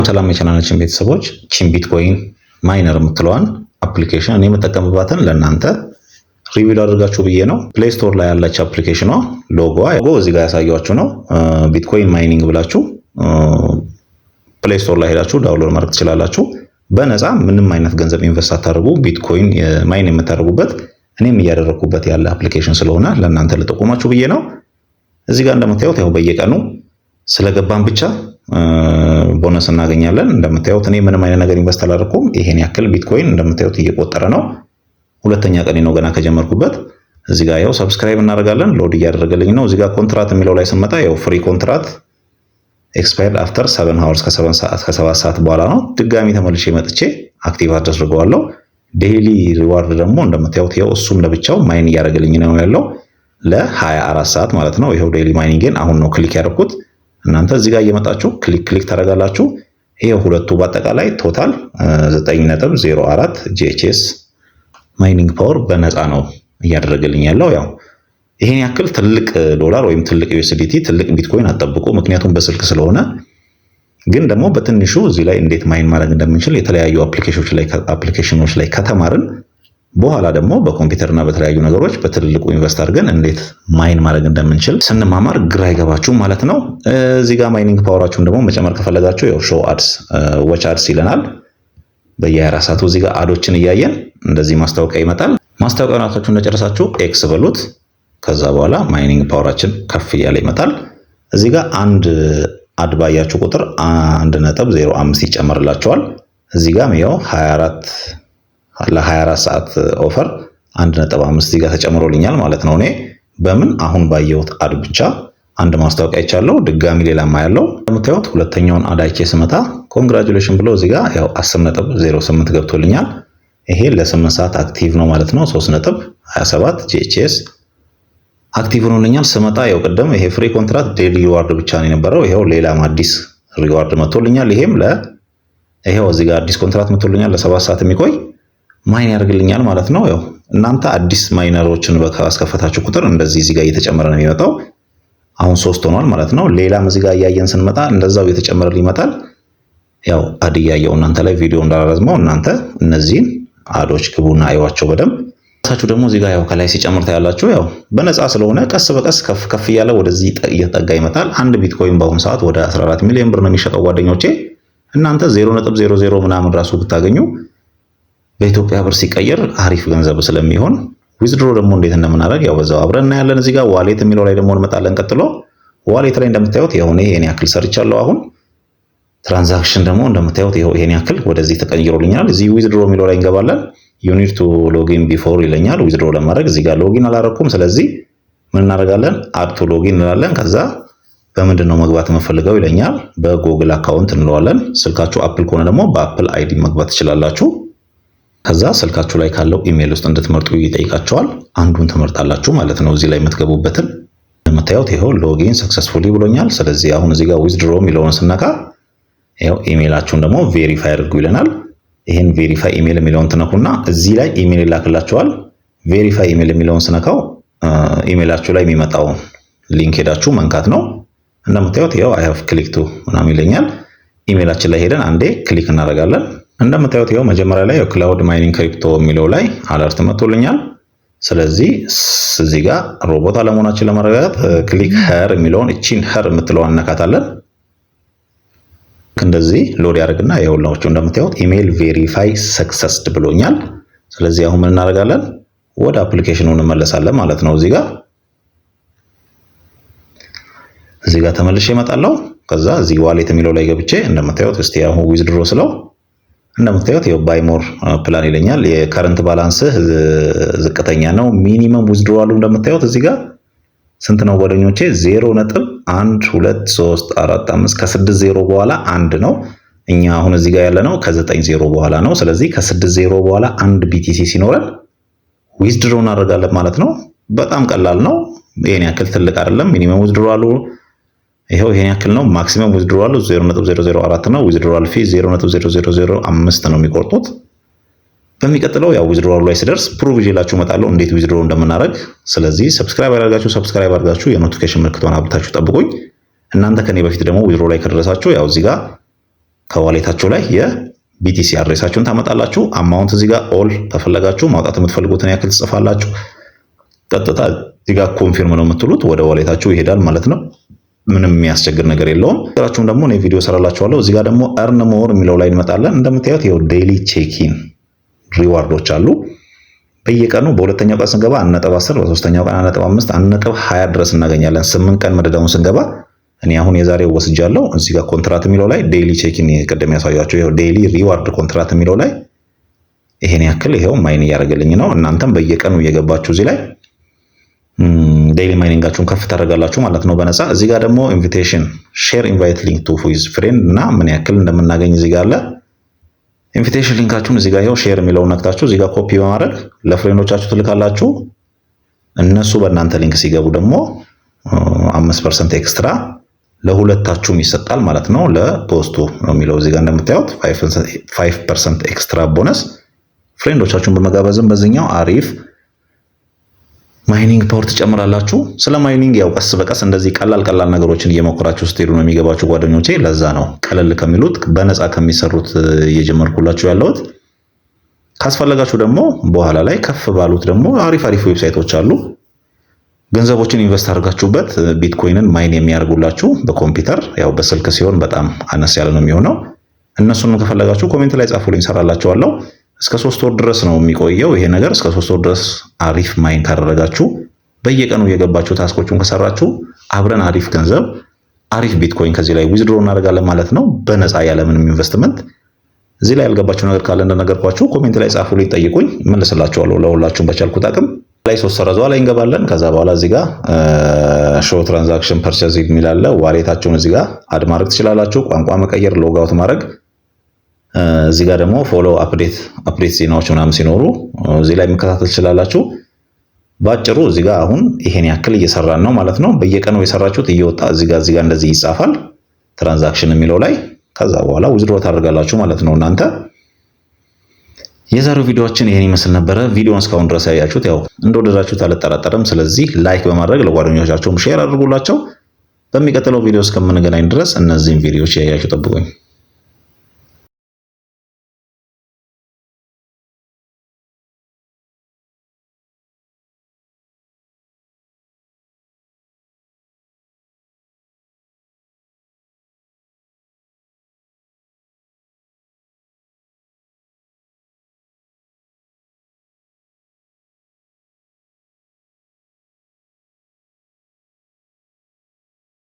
ሰላም የቻናላችን ቤተሰቦች ቺን ቢትኮይን ማይነር የምትለዋን አፕሊኬሽን እኔ የምጠቀምባትን ለእናንተ ሪቪው አድርጋችሁ ብዬ ነው። ፕሌይ ስቶር ላይ ያለች አፕሊኬሽኗ ሎጎዋ እዚህ ጋር ያሳያችሁ ነው። ቢትኮይን ማይኒንግ ብላችሁ ፕሌይ ስቶር ላይ ሄዳችሁ ዳውንሎድ ማድረግ ትችላላችሁ። በነፃ ምንም አይነት ገንዘብ ኢንቨስት አታደርጉ። ቢትኮይን ማይን የምታደርጉበት እኔም እያደረኩበት ያለ አፕሊኬሽን ስለሆነ ለእናንተ ልጠቁማችሁ ብዬ ነው። እዚህ ጋር እንደምታዩት ያው በየቀኑ ስለገባን ብቻ ቦነስ እናገኛለን። እንደምታዩት እኔ ምንም አይነት ነገር ኢንቨስት አላደረኩም። ይሄን ያክል ቢትኮይን እንደምታዩት እየቆጠረ ነው። ሁለተኛ ቀኔ ነው ገና ከጀመርኩበት። እዚህ ጋር ያው ሰብስክራይብ እናደርጋለን። ሎድ እያደረገልኝ ነው። እዚህ ጋር ኮንትራት የሚለው ላይ ስመጣ ያው ፍሪ ኮንትራት ኤክስፓየርድ አፍተር 7 hours ከ7 ሰዓት በኋላ ነው። ድጋሚ ተመልሼ መጥቼ አክቲቭ አድርገዋለሁ። ዴይሊ ሪዋርድ ደግሞ እንደምታዩት ያው እሱም ለብቻው ማይን እያደረገልኝ ነው ያለው ለ24 ሰዓት ማለት ነው። ይሄው ዴይሊ ማይኒንግን አሁን ነው ክሊክ ያደረኩት። እናንተ እዚህ ጋር እየመጣችሁ ክሊክ ታደርጋላችሁ። ይሄ ሁለቱ በአጠቃላይ ቶታል 9.04 GHS ማይኒንግ ፓወር በነፃ ነው እያደረገልኝ ያለው። ያው ይሄን ያክል ትልቅ ዶላር ወይም ትልቅ USDT ትልቅ ቢትኮይን አጠብቁ፣ ምክንያቱም በስልክ ስለሆነ። ግን ደግሞ በትንሹ እዚህ ላይ እንዴት ማይን ማድረግ እንደምንችል የተለያዩ አፕሊኬሽኖች ላይ ከተማርን በኋላ ደግሞ በኮምፒውተርና በተለያዩ ነገሮች በትልቁ ኢንቨስት አድርገን እንዴት ማይን ማድረግ እንደምንችል ስንማማር ግራ አይገባችሁ ማለት ነው። እዚህ ጋር ማይኒንግ ፓወራችሁን ደግሞ መጨመር ከፈለጋችሁ ያው ሾው አድስ ዋች አድስ ይለናል። በየ24 ሰዓቱ እዚህ ጋር አዶችን እያየን እንደዚህ ማስታወቂያ ይመጣል። ማስታወቂያውን አውጥታችሁ እንደጨረሳችሁ ኤክስ በሉት። ከዛ በኋላ ማይኒንግ ፓወራችን ከፍ እያለ ይመጣል። እዚህ ጋር አንድ አድ ባያችሁ ቁጥር 1.05 ይጨመርላችኋል። እዚህ ጋር ያው 24 ሰዓት ኦፈር 1.5 እዚህ ጋር ተጨምሮልኛል ማለት ነው። እኔ በምን አሁን ባየሁት አድ ብቻ አንድ ማስታወቂያ አይቻለሁ። ድጋሚ ሌላማ ያለው እንደምታዩት ሁለተኛውን አድ አይቼ ስመጣ ኮንግራቹሌሽን ብሎ እዚህ ጋር ያው 10.08 ገብቶልኛል። ይሄ ለ8 ሰዓት አክቲቭ ነው ማለት ነው። 3.27 GHS አክቲቭ ሆኖልኛል። ስመጣ ያው ቀደም ይሄ ፍሪ ኮንትራት ዴይሊ ሪዋርድ ብቻ ነው የነበረው። ይሄው ሌላም አዲስ ሪዋርድ መጥቶልኛል። ይሄም ይሄው እዚህ ጋር አዲስ ኮንትራት መጥቶልኛል ለ7 ሰዓት የሚቆይ ማይን ያደርግልኛል ማለት ነው። ያው እናንተ አዲስ ማይነሮችን በካስከፈታችሁ ቁጥር እንደዚህ እዚህ ጋር እየተጨመረ ነው የሚመጣው። አሁን 3 ሆኗል ማለት ነው። ሌላም እዚህ ጋር እያየን ስንመጣ እንደዛው እየተጨመረ ይመጣል። ያው አድ እያየው እናንተ ላይ ቪዲዮ እንዳላረዝመው እናንተ እነዚህን አዶች ግቡና አይዋቸው በደንብ ታችሁ። ደግሞ እዚህ ጋር ያው ከላይ ሲጨምር ታያላችሁ። ያው በነፃ ስለሆነ ቀስ በቀስ ከፍ እያለ ወደዚህ እየተጠጋ ይመጣል። አንድ ቢትኮይን በአሁኑ ሰዓት ወደ 14 ሚሊዮን ብር ነው የሚሸጠው ጓደኞቼ። እናንተ 0.00 ምናምን ራሱ ብታገኙ በኢትዮጵያ ብር ሲቀየር አሪፍ ገንዘብ ስለሚሆን ዊዝድሮ ደግሞ እንዴት እንደምናደርግ ያው በዛው አብረን እናያለን። እዚህ ጋር ዋሌት የሚለው ላይ ደግሞ እንመጣለን። ቀጥሎ ዋሌት ላይ እንደምታዩት ይሄ ይሄን ያክል ሰርቻለሁ። አሁን ትራንዛክሽን ደግሞ እንደምታዩት ይሄን ያክል ወደዚህ ተቀይሮልኛል። እዚህ ዊዝድሮ የሚለው ላይ እንገባለን። you need to login before ይለኛል። ዊዝድሮ ለማድረግ እዚህ ጋር ሎጊን አላረኩም። ስለዚህ ምን እናደርጋለን? አድ ቱ ሎጊን እንላለን። ከዛ በምንድን ነው መግባት የምፈልገው ይለኛል። በጉግል አካውንት እንለዋለን። ስልካችሁ አፕል ከሆነ ደግሞ በአፕል አይዲ መግባት ትችላላችሁ። ከዛ ስልካችሁ ላይ ካለው ኢሜል ውስጥ እንድትመርጡ ይጠይቃቸዋል። አንዱን ትመርጣላችሁ ማለት ነው። እዚህ ላይ የምትገቡበትን የምታዩት ይሄው ሎጊን ሰክሰስፉሊ ብሎኛል። ስለዚህ አሁን እዚህ ጋር ዊዝድሮ የሚለውን ስነካ ይሄው ኢሜላችሁን ደግሞ ቬሪፋይ አድርጉ ይለናል። ይሄን ቬሪፋይ ኢሜል የሚለውን ትነኩና እዚህ ላይ ኢሜል ይላክላችኋል። ቬሪፋይ ኢሜል የሚለውን ስነካው ኢሜላችሁ ላይ የሚመጣው ሊንክ ሄዳችሁ መንካት ነው። እንደምታዩት ይሄው አይ ሃቭ ክሊክ ቱ ምናምን ይለኛል። ኢሜላችን ላይ ሄደን አንዴ ክሊክ እናደርጋለን። እንደምታዩት ይሄው መጀመሪያ ላይ ክላውድ ማይኒንግ ክሪፕቶ የሚለው ላይ አለርት መጥቶልኛል። ስለዚህ እዚህ ጋር ሮቦት አለመሆናችን ለማረጋገጥ ክሊክ ሄር የሚለውን እቺን ሄር የምትለዋን እነካታለን። እንደዚህ ሎድ ያደርግና ይኸውላችሁ እንደምታዩት ኢሜል ቬሪፋይ ሰክሰስድ ብሎኛል። ስለዚህ አሁን ምን እናደርጋለን? ወደ አፕሊኬሽኑ እንመለሳለን ማለት ነው። እዚህ ጋር ተመልሼ እመጣለሁ። ከዛ እዚህ ዋሌት የሚለው ላይ ገብቼ እንደምታዩት እስቲ አሁን ዊዝድሮ ስለው እንደምታዩት ይኸው ባይ ሞር ፕላን ይለኛል። የከረንት ባላንስህ ዝቅተኛ ነው። ሚኒመም ዊዝድሮ አሉ እንደምታዩት እዚህ ጋር ስንት ነው ጓደኞቼ? 0.1234 ከ60 በኋላ 1 ነው። እኛ አሁን እዚህ ጋር ያለነው ከ90 በኋላ ነው። ስለዚህ ከ60 በኋላ 1 BTC ሲኖረን ዊዝድሮ እናደርጋለን ማለት ነው። በጣም ቀላል ነው። ይሄን ያክል ትልቅ አይደለም። ሚኒመም ዊዝድሮ አሉ ይሄው ይሄን ያክል ነው። ማክሲመም ዊዝድሮ አሉ 0.004 ነው። ዊዝድሮዋል ፊ 0.0005 ነው የሚቆርጡት። በሚቀጥለው ያው ዊዝድሮዋል ላይ ሲደርስ ፕሩቭ ይዤላችሁ እመጣለሁ እንዴት ዊዝድሮ እንደምናደርግ። ስለዚህ ሰብስክራይብ አድርጋችሁ የኖቲፊኬሽን ምልክቷን አብርታችሁ ጠብቁኝ። እናንተ ከኔ በፊት ደግሞ ዊዝድሮ ላይ ከደረሳችሁ ያው እዚህ ጋር ከዋሌታችሁ ላይ የቢቲሲ አድሬሳችሁን ታመጣላችሁ። አማውንት እዚህ ጋር ኦል ከፈለጋችሁ ማውጣት የምትፈልጉትን ያክል ትጽፋላችሁ። ቀጥታ እዚህ ጋር ኮንፊርም ነው የምትሉት፣ ወደ ዋሌታችሁ ይሄዳል ማለት ነው። ምንም የሚያስቸግር ነገር የለውም። ራችሁም ደግሞ እኔ ቪዲዮ ሰራላችኋለሁ። እዚህ ጋር ደግሞ earn more የሚለው ላይ እንመጣለን። እንደምታዩት ይኸው ዴይሊ ቼኪን ሪዋርዶች አሉ። በየቀኑ በሁለተኛው ቀን ስንገባ 1.10፣ በሶስተኛው ቀን 1.5፣ 1.20 ድረስ እናገኛለን። 8 ቀን መደዳውን ስንገባ እኔ አሁን የዛሬው ወስጃለሁ። እዚህ ጋር ኮንትራት የሚለው ላይ ዴይሊ ቼኪን ቀደም ያሳያችሁ ይኸው ዴይሊ ሪዋርድ ኮንትራት የሚለው ላይ ይሄን ያክል ይኸው ማይን እያደረገልኝ ነው። እናንተም በየቀኑ እየገባችሁ እዚህ ላይ ዴይሊ ማይኒንጋችሁን ከፍ ታደርጋላችሁ ማለት ነው በነፃ። እዚህ ጋር ደግሞ ኢንቪቴሽን ሼር ኢንቫይት ሊንክ ቱ ሂዝ ፍሬንድ እና ምን ያክል እንደምናገኝ እዚህ ጋር አለ። ኢንቪቴሽን ሊንካችሁን እዚህ ጋር ይኸው ሼር የሚለውን ነክታችሁ እዚህ ጋር ኮፒ በማድረግ ለፍሬንዶቻችሁ ትልካላችሁ። እነሱ በእናንተ ሊንክ ሲገቡ ደግሞ 5% ኤክስትራ ለሁለታችሁም ይሰጣል ማለት ነው። ለፖስቱ ነው የሚለው እዚህ ጋር እንደምታዩት 5% ኤክስትራ ቦነስ ፍሬንዶቻችሁን በመጋበዝም በዚህኛው አሪፍ ማይኒንግ ፓወር ትጨምራላችሁ። ስለ ማይኒንግ ያው ቀስ በቀስ እንደዚህ ቀላል ነገሮችን እየሞከራችሁ ስትሄዱ ነው የሚገባችሁ ጓደኞቼ። ለዛ ነው ቀለል ከሚሉት በነፃ ከሚሰሩት እየጀመርኩላችሁ ያለሁት። ካስፈለጋችሁ ደግሞ በኋላ ላይ ከፍ ባሉት ደግሞ አሪፍ ዌብሳይቶች አሉ። ገንዘቦችን ኢንቨስት አድርጋችሁበት ቢትኮይንን ማይን የሚያደርጉላችሁ በኮምፒውተር ያው በስልክ ሲሆን በጣም አነስ ያለ ነው የሚሆነው። እነሱንም ከፈለጋችሁ ኮሜንት ላይ ጻፉልኝ፣ ሰራላችኋለሁ። እስከ 3 ወር ድረስ ነው የሚቆየው ይሄ ነገር። እስከ 3 ወር ድረስ አሪፍ ማይን ካደረጋችሁ በየቀኑ የገባችሁ ታስኮቹን ከሰራችሁ አብረን አሪፍ ገንዘብ አሪፍ ቢትኮይን ከዚህ ላይ ዊዝድሮ እናደርጋለን ማለት ነው በነፃ ያለምንም ኢንቨስትመንት። እዚህ ላይ ያልገባችሁ ነገር ካለ እንደነገርኳችሁ ኮሜንት ላይ ጻፉልኝ፣ ጠይቁኝ፣ መልስላችኋለሁ ለሁላችሁም በቻልኩት አቅም። ላይ 3 ሰረዟ ላይ እንገባለን። ከዛ በኋላ እዚህ ጋር ሾው ትራንዛክሽን ፐርቼዝ የሚል አለ። ዋሌታችሁን እዚህ ጋር አድ ማድረግ ትችላላችሁ፣ ቋንቋ መቀየር፣ ሎግ አውት ማድረግ። እዚህ ጋር ደግሞ ፎሎ አፕዴት ዜናዎች ምናምን ሲኖሩ እዚህ ላይ መከታተል ትችላላችሁ። ባጭሩ እዚህ ጋር አሁን ይሄን ያክል እየሰራን ነው ማለት ነው። በየቀኑ የሰራችሁት እየወጣ እዚህ ጋር እንደዚህ ይጻፋል ትራንዛክሽን የሚለው ላይ። ከዛ በኋላ ዊዝድሮ ታደርጋላችሁ ማለት ነው እናንተ። የዛሬው ቪዲዮአችን ይሄን ይመስል ነበረ። ቪዲዮውን እስካሁን ድረስ ያያችሁት ያው እንደወደዳችሁት አልጠራጠርም። ስለዚህ ላይክ በማድረግ ለጓደኞቻችሁም ሼር አድርጉላቸው። በሚቀጥለው ቪዲዮ እስከምንገናኝ ድረስ እነዚህን ቪዲዮዎች ያያችሁ ጠብቁኝ።